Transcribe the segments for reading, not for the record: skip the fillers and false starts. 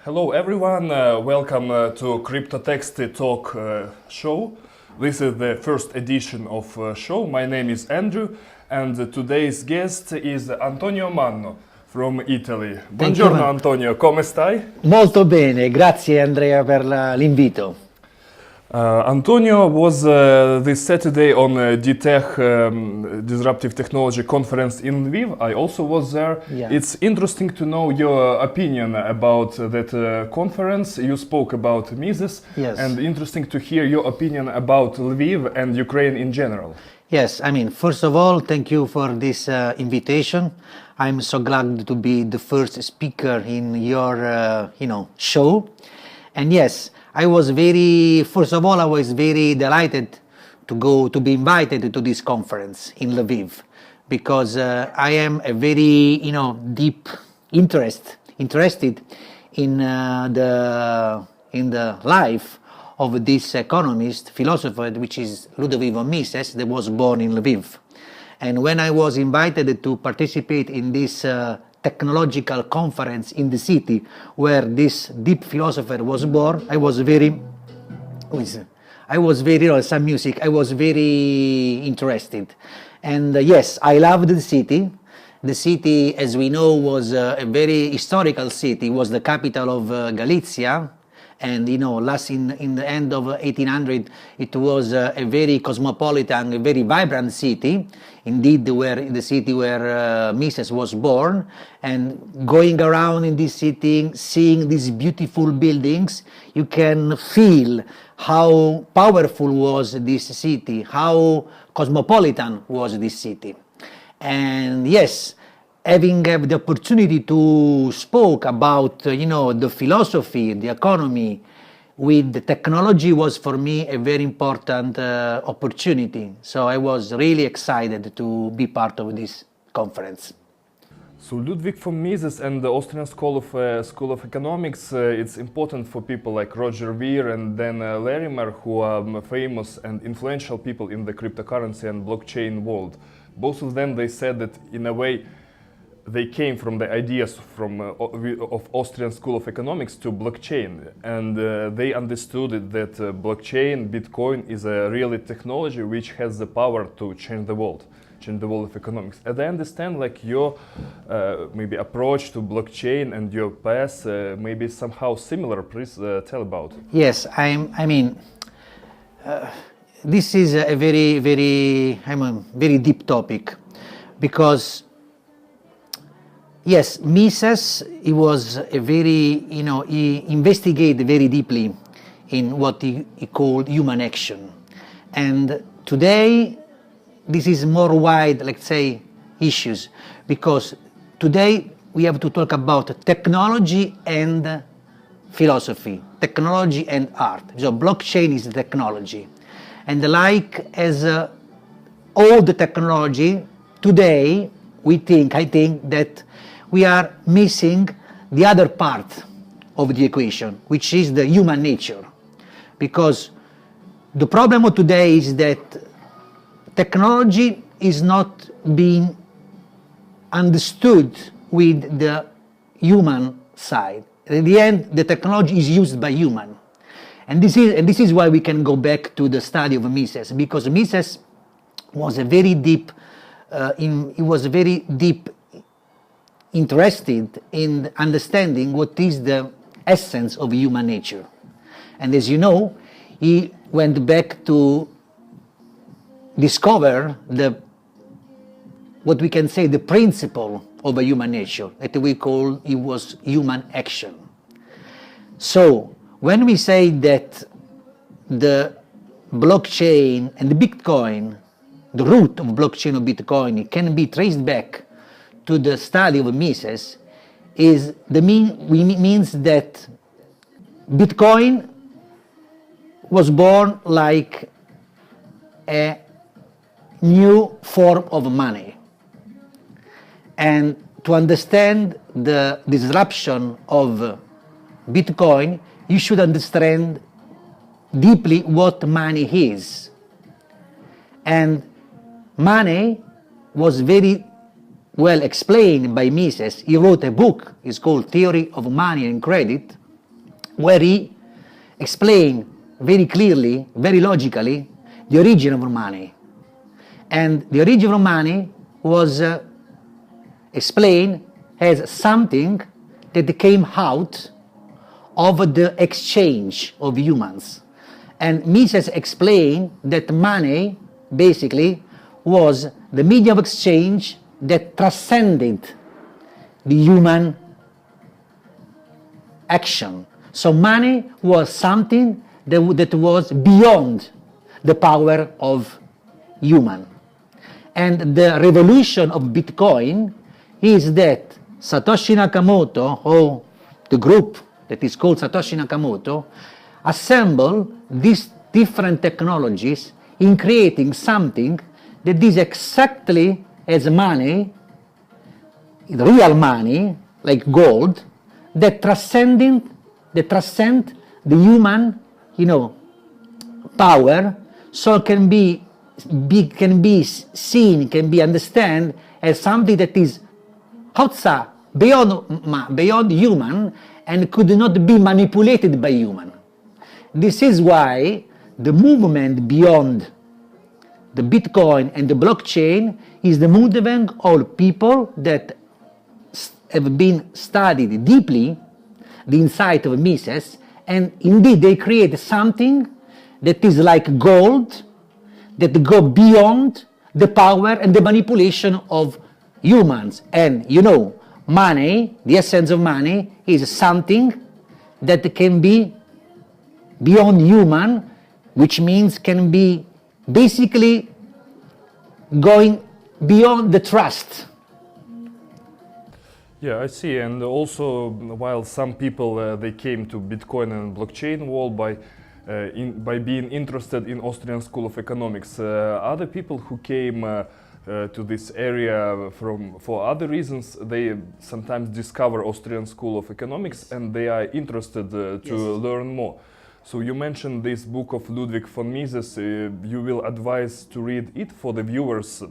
Hello everyone, welcome to CryptoTexty Talk show. This is the first edition of show. My name is Andrew and today's guest is Antonio Manno from Italy. Buongiorno Antonio, come stai? Molto bene, grazie Andrea per l'invito. Antonio was this Saturday on DTech Disruptive Technology Conference in Lviv. I also was there. Yeah. It's interesting to know your opinion about that conference. You spoke about Mises, Yes. and interesting to hear your opinion about Lviv and Ukraine in general. Yes, I mean, first of all, thank you for this invitation. I'm so glad to be the first speaker in your, show. And yes, I was very delighted to be invited to this conference in Lviv, because I am a very, deep interested in the life of this economist, philosopher, which is Ludovico Mises, that was born in Lviv. And when I was invited to participate in this technological conference in the city where this deep philosopher was born, I was very interested. And yes, I loved the city. The city, as we know, was a very historical city. It was the capital of Galicia. And last in the end of 1800, it was a very cosmopolitan, a very vibrant city, indeed, where the city where Mises was born. And going around in this city, seeing these beautiful buildings, you can feel how powerful was this city, how cosmopolitan was this city. And yes, having the opportunity to speak about, the philosophy, the economy with the technology was for me a very important opportunity. So I was really excited to be part of this conference. So Ludwig von Mises and the Austrian School of Economics, it's important for people like Roger Ver and then Larimer, who are famous and influential people in the cryptocurrency and blockchain world. Both of them, they said that in a way, they came from the ideas of Austrian School of Economics to blockchain, and they understood that blockchain, Bitcoin, is a really technology which has the power to change the world of economics. And I understand, like your maybe approach to blockchain and your path maybe somehow similar. Please tell about. Yes, this is a very deep topic, because yes, Mises, he was he investigated very deeply in what he called human action. And today, this is more wide, let's say, issues, because today we have to talk about technology and philosophy, technology and art. So blockchain is technology. And like as all the technology, today, I think that we are missing the other part of the equation, which is the human nature. Because the problem of today is that technology is not being understood with the human side. At the end, the technology is used by human. And this is why we can go back to the study of Mises, because Mises was very deep interested in understanding what is the essence of human nature. And as you know, he went back to discover what we can say the principle of a human nature, that it was human action. So when we say that the blockchain and the Bitcoin, the root of blockchain of Bitcoin can be traced back to the study of Mises, means that Bitcoin was born like a new form of money. And to understand the disruption of Bitcoin, you should understand deeply what money is. And money was very well explained by Mises. He wrote a book, it's called Theory of Money and Credit, where he explained very clearly, very logically, the origin of money. And the origin of money was explained as something that came out of the exchange of humans. And Mises explained that money basically was the medium of exchange that transcended the human action. So money was something that was beyond the power of human. And the revolution of Bitcoin is that Satoshi Nakamoto, or the group that is called Satoshi Nakamoto, assemble these different technologies in creating something that is exactly as money, real money, like gold, that transcend the human, power, so can be seen, can be understood as something that is outside, beyond human, and could not be manipulated by human. This is why the movement beyond the Bitcoin and the blockchain is the movement of people that have been studied deeply the insight of Mises, and indeed they create something that is like gold, that go beyond the power and the manipulation of humans. And money, the essence of money, is something that can be beyond human, which means can be basically going beyond the trust. Yeah, I see. And also, while some people they came to Bitcoin and blockchain world by being interested in Austrian School of Economics, other people who came to this area for other reasons, they sometimes discover Austrian School of Economics and they are interested to learn more. So you mentioned this book of Ludwig von Mises. You will advise to read it for the viewers.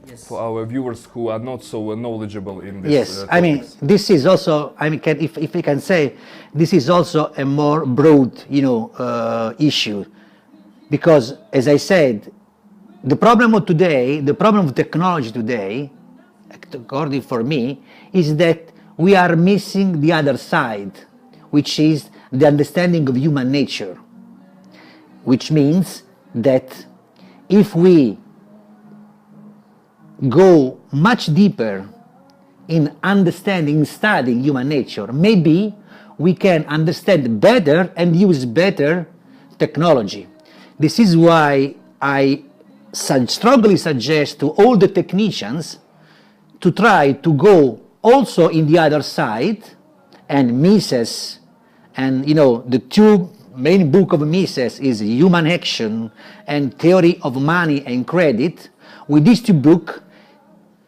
Yes. For our viewers who are not so knowledgeable in this. Yes, I mean, this is also, if we can say, this is also a more broad, issue, because as I said, the problem of today, the problem of technology today, according for me, is that we are missing the other side, which is the understanding of human nature, which means that if we go much deeper in understanding, studying human nature, maybe we can understand better and use better technology. This is why I strongly suggest to all the technicians to try to go also in the other side, and Mises, and the two main book of Mises is Human Action and Theory of Money and Credit. With these two books,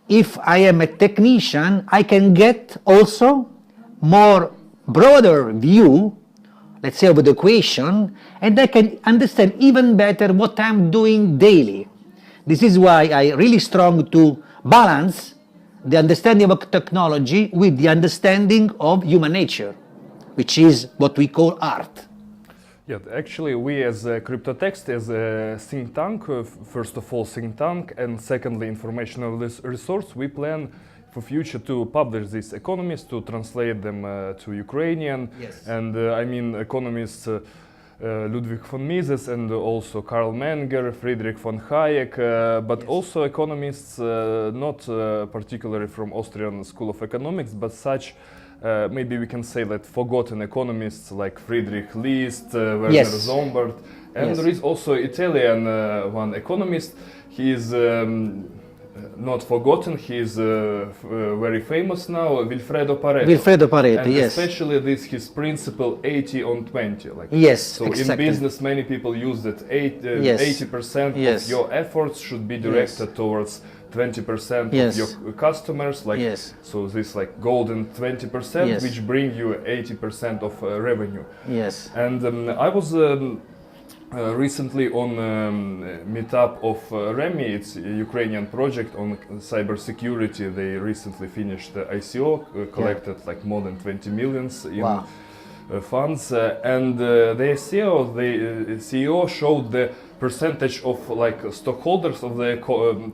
if I am a technician, I can get also more broader view, let's say, of the equation, and I can understand even better what I'm doing daily. This is why I really strong to balance the understanding of technology with the understanding of human nature, which is what we call art. Yeah, actually, we as CryptoText, as a think tank, first of all think tank, and secondly informational resource, we plan for future to publish these economists, to translate them to Ukrainian. Yes. And economists Ludwig von Mises and also Karl Menger, Friedrich von Hayek, but yes. also economists not particularly from Austrian School of Economics, but such maybe we can say that forgotten economists like Friedrich List, Werner yes. Zombart, and yes. there is also Italian one economist. He is not forgotten. He is very famous now, Vilfredo Pareto. Vilfredo Pareto, and yes. especially this his principle 80 on 20. Like, yes, so exactly. in business, many people use that 80% yes. of your efforts should be directed yes. towards 20% yes. of your customers. Like, yes. so this like golden 20%, yes. which bring you 80% of revenue. Yes. And I was recently on meetup of Remi, it's a Ukrainian project on cybersecurity. They recently finished the ICO, collected like more than 20 millions in Wow. funds, and their CEO showed the percentage of like stockholders of the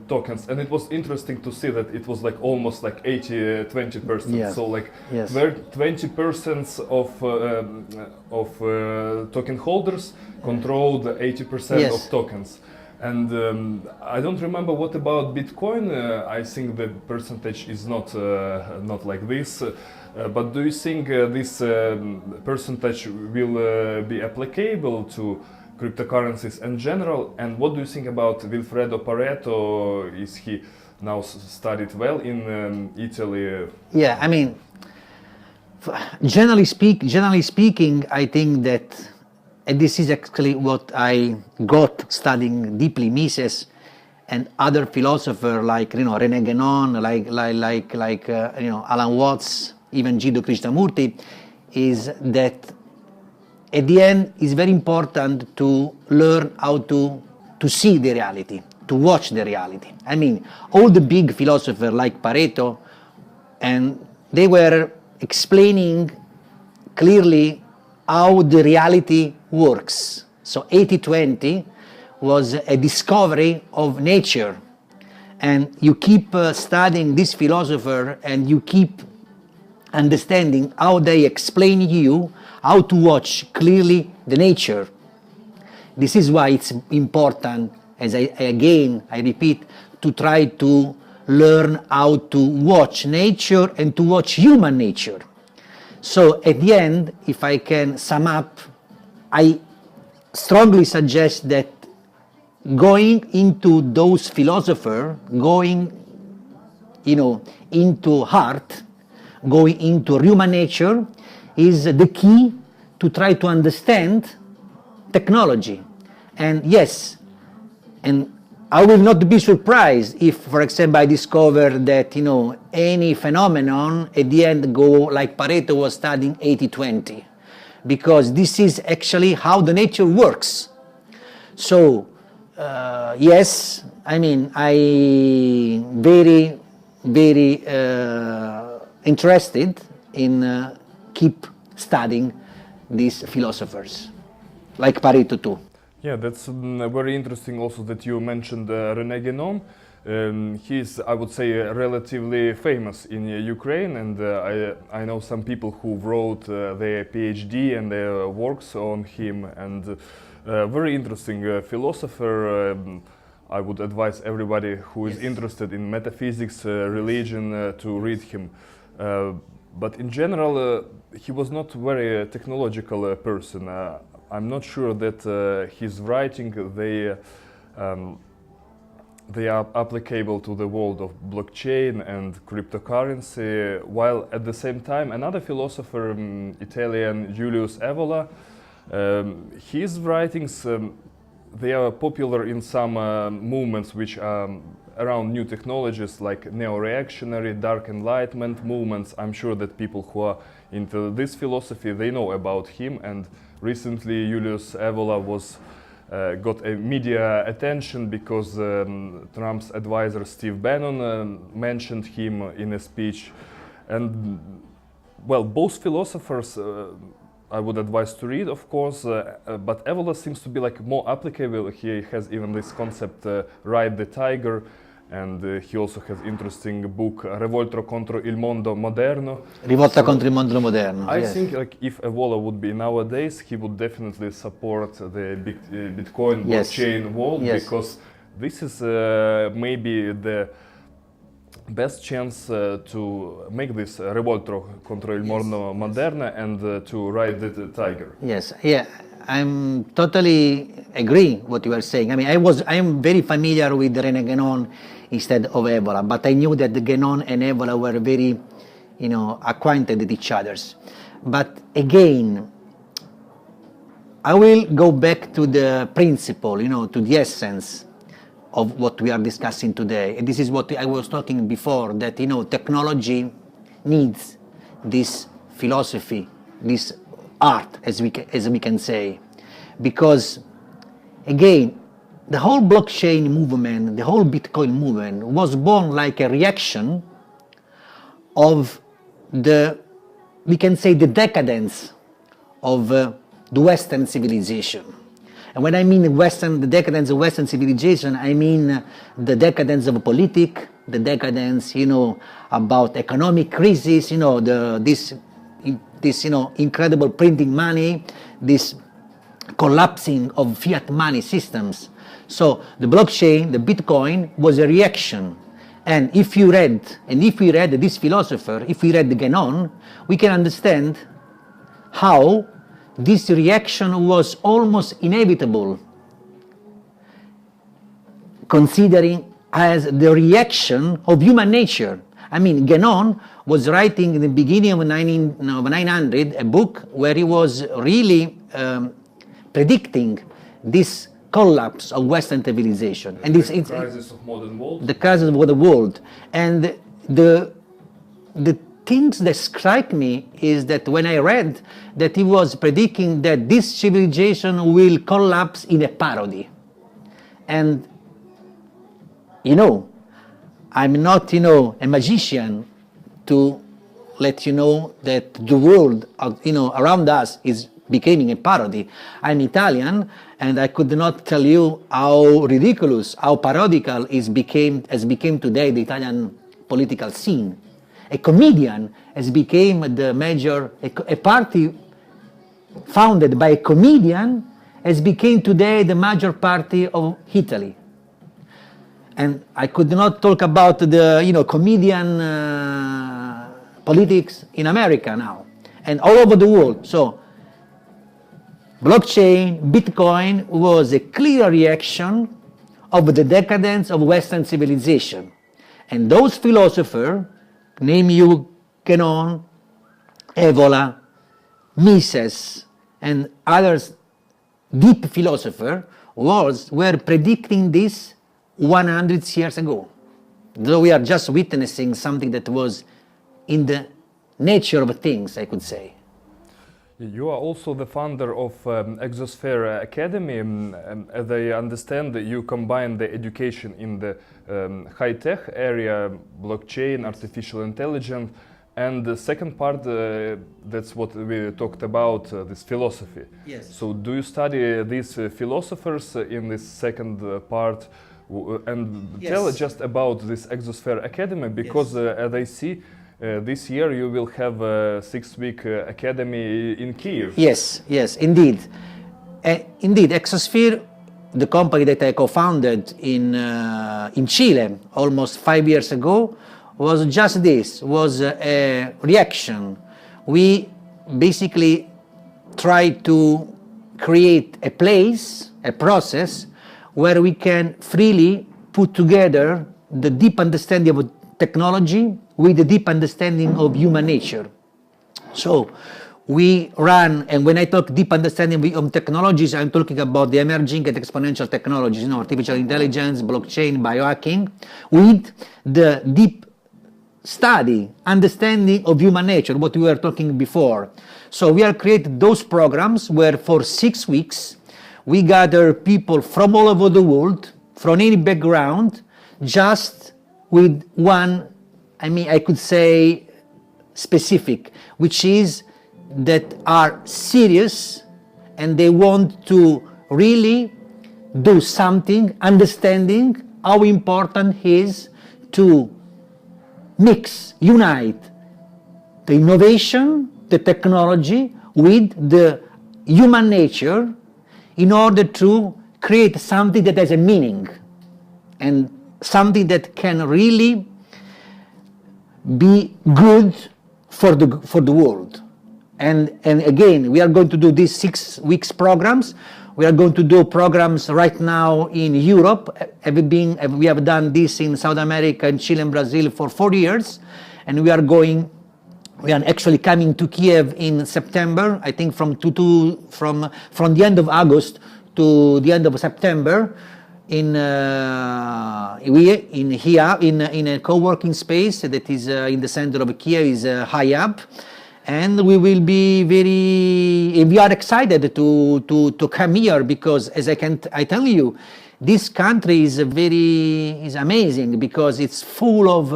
tokens, and it was interesting to see that it was like almost like 20%. Yes. So like Yes. 20% of token holders controlled 80% Yes. of tokens. And I don't remember what about Bitcoin. I think the percentage is not like this. But do you think this percentage will be applicable to cryptocurrencies in general? And what do you think about Vilfredo Pareto? Is he now studied well in Italy? Yeah, I mean, generally speaking, I think that, and this is actually what I got studying deeply Mises and other philosophers like René Guénon, like Alan Watts, even Jiddu Krishnamurti, is that at the end it's very important to learn how to see the reality, to watch the reality. I mean, all the big philosophers like Pareto, and they were explaining clearly how the reality works. So 80-20 was a discovery of nature, and you keep studying this philosopher and you keep understanding how they explain you how to watch clearly the nature. This is why it's important, as I repeat, to try to learn how to watch nature and to watch human nature. So at the end, if I can sum up, I strongly suggest that going into those philosophers, going into heart, going into human nature, is the key to try to understand technology. And yes, and I will not be surprised if, for example, I discover that any phenomenon at the end go like Pareto was studying 80-20, because this is actually how the nature works. So yes, I mean, I very interested in keep studying these philosophers, like Pareto too. Yeah, that's very interesting also that you mentioned René Guénon. He's, I would say, relatively famous in Ukraine, and I know some people who wrote their PhD and their works on him, and very interesting philosopher. I would advise everybody who is interested in metaphysics, religion, to read him. But in general, he was not very technological person. I'm not sure that his writing they are applicable to the world of blockchain and cryptocurrency, while at the same time another philosopher, Italian Julius Evola, his writings they are popular in some movements which are around new technologies like neo-reactionary, dark enlightenment movements. I'm sure that people who are into this philosophy, they know about him, and recently Julius Evola was got a media attention because Trump's advisor Steve Bannon mentioned him in a speech. And well, both philosophers I would advise to read, of course, but Evola seems to be like more applicable. He has even this concept, Ride the Tiger, and he also has interesting book, Rivolta contro il mondo moderno. Rivolta contro il mondo moderno. I think like if Evola would be nowadays, he would definitely support the Bitcoin blockchain world, because this is maybe the best chance to make this Rivolta contro il mondo moderno and to ride the tiger. Yes, yeah, I'm totally agree what you are saying. I mean, I am very familiar with René Guénon instead of Evola, but I knew that Guénon and Evola were very, acquainted with each others. But again, I will go back to the principle, to the essence of what we are discussing today. And this is what I was talking before, that technology needs this philosophy, this art, as we can say, because again, the whole blockchain movement, the whole Bitcoin movement was born like a reaction of the, we can say, the decadence of the Western civilization. And when I mean the decadence of Western civilization, I mean the decadence of politics, the decadence, about economic crisis, this incredible printing money, this collapsing of fiat money systems. So the blockchain, the Bitcoin, was a reaction. And if we read this philosopher, if we read Guénon, we can understand how this reaction was almost inevitable, considering as the reaction of human nature. I mean, Guénon was writing in the beginning of 900 a book where he was really predicting this collapse of Western civilization. And this crisis of modern world. The crisis of the world. And the things that strike me is that when I read that he was predicting that this civilization will collapse in a parody. And, I'm not, a magician to let you know that the world, around us is becoming a parody. I'm Italian, and I could not tell you how ridiculous, how parodical has became today the Italian political scene. A comedian has become the major, a party founded by a comedian has become today the major party of Italy. And I could not talk about the comedian politics in America now and all over the world. So blockchain, Bitcoin was a clear reaction of the decadence of Western civilization. And those philosophers, name you Guénon, Evola, Mises, and others, deep philosophers, were predicting this 100 years ago. Though we are just witnessing something that was in the nature of things, I could say. You are also the founder of Exosphere Academy. As I understand, you combine the education in the high-tech area, blockchain, artificial intelligence, and the second part, that's what we talked about, this philosophy. Yes. So do you study these philosophers in this second part? And Yes. tell just about this Exosphere Academy, because as I see, this year you will have a 6-week academy in Kyiv. Yes, indeed. Indeed, Exosphere, the company that I co-founded in Chile almost 5 years ago, was just this, was a reaction. We basically tried to create a place, a process, where we can freely put together the deep understanding of technology with the deep understanding of human nature. So we run, and when I talk deep understanding of technologies, I'm talking about the emerging and exponential technologies, artificial intelligence, blockchain, biohacking, with the deep study, understanding of human nature, what we were talking before. So we are creating those programs where for 6 weeks, we gather people from all over the world, from any background, just with one, I could say specific, which is that are serious and they want to really do something, understanding how important it is to mix, unite the innovation, the technology with the human nature in order to create something that has a meaning and something that can really be good for the world. And again, we are going to do these 6 weeks programs. We are going to do programs right now in Europe. We have done this in South America, in Chile and Brazil for 4 years. And we are actually coming to Kyiv in September, I think from the end of August to the end of September, in a co-working space that is in the center of Kyiv, is High Up, And we will be we are excited to come here because, as I tell you, this country is amazing because it's full of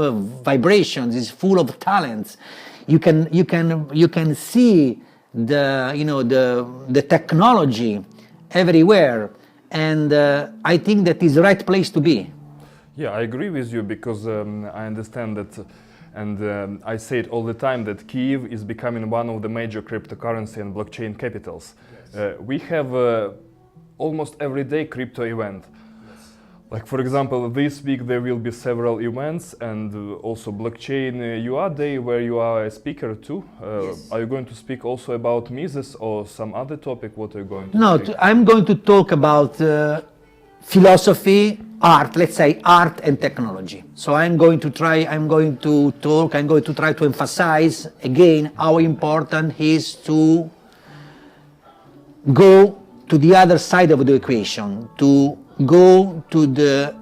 vibrations, it's full of talents. You can see the technology everywhere, and I think that is the right place to be. Yeah, I agree with you because I understand that, and I say it all the time, that Kyiv is becoming one of the major cryptocurrency and blockchain capitals. Yes. We have almost every day crypto event. Yes. Like for example, this week there will be several events and also BlockchainUA Day where you are a speaker too. Yes. Are you going to speak also about Mises or some other topic? What are you going to speak? I'm going to talk about philosophy, art, let's say art and technology. So I'm going to try to emphasize again how important is to go to the other side of the equation, to go to the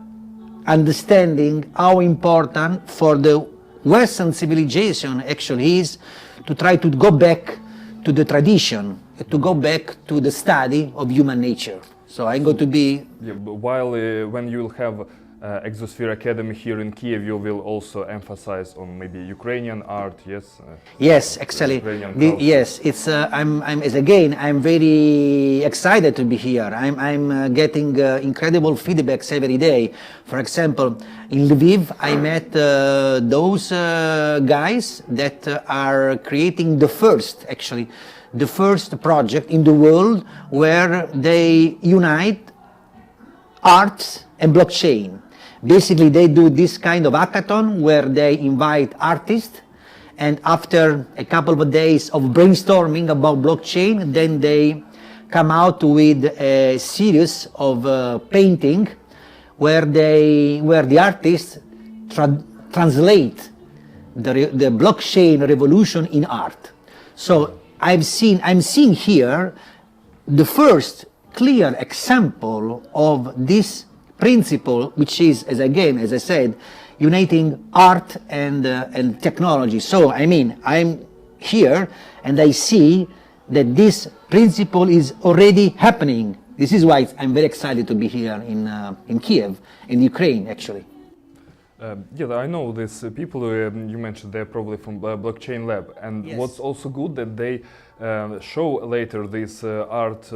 understanding how important for the Western civilization actually is to try to go back to the tradition, to go back to the study of human nature. So I'm going to be... Yeah, while when you will have Exosphere Academy here in Kyiv, you will also emphasize on maybe Ukrainian art, yes? Yes, actually, yes. It's I'm very excited to be here. I'm getting incredible feedbacks every day. For example, in Lviv, I met those guys that are creating the first project in the world where they unite arts and blockchain. Basically, they do this kind of hackathon where they invite artists, and after a couple of days of brainstorming about blockchain, then they come out with a series of painting where the artists translate the blockchain revolution in art. So I'm seeing here the first clear example of this principle, which is, as I said, uniting art and technology. So I'm here and I see that this principle is already happening. This is why I'm very excited to be here in Kyiv, in Ukraine, actually. Yeah, I know these people you mentioned. They're probably from Blockchain Lab, and yes. What's also good that they show later these art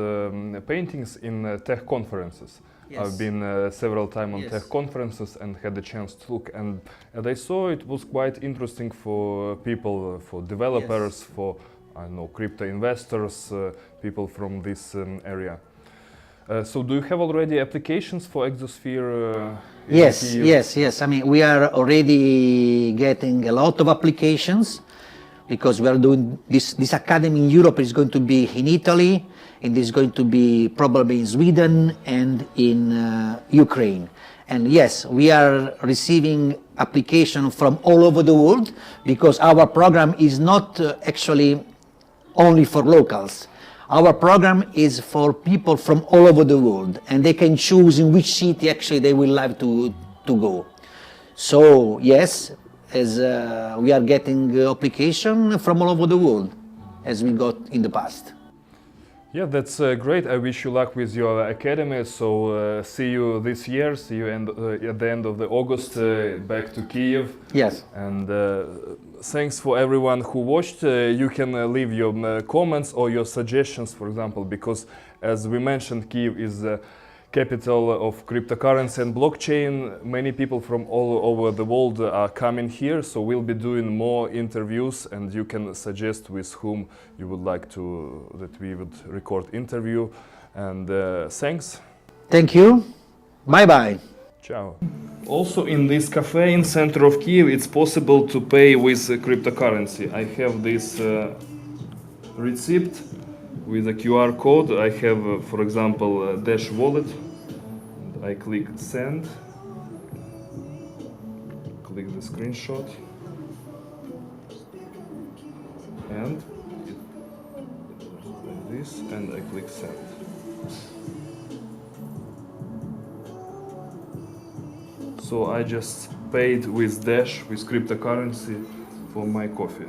paintings in tech conferences. Yes. I've been several times on tech conferences and had the chance to look, and I saw it was quite interesting for people, for developers, for crypto investors, people from this area. So do you have already applications for Exosphere? Yes. We are already getting a lot of applications because we are doing this academy in Europe is going to be in Italy, and is going to be probably in Sweden and in Ukraine. And yes, we are receiving applications from all over the world because our program is not actually only for locals. Our program is for people from all over the world, and they can choose in which city actually they will like to go. So yes, as we are getting application from all over the world, as we got in the past. Yeah, that's great. I wish you luck with your academy. So see you this year. See you at the end of the August back to Kyiv. Yes. And thanks for everyone who watched. You can leave your comments or your suggestions, for example, because as we mentioned, Kyiv is the capital of cryptocurrency and blockchain. Many people from all over the world are coming here, so we'll be doing more interviews, and you can suggest with whom you would like that we would record interview. And thanks. Thank you. Bye-bye. Ciao. Also in this cafe in center of Kyiv, it's possible to pay with cryptocurrency. I have this receipt with a QR code. I have, for example, Dash Wallet. And I click send, click the screenshot, and like this, and I click send. So I just paid with Dash, with cryptocurrency, for my coffee.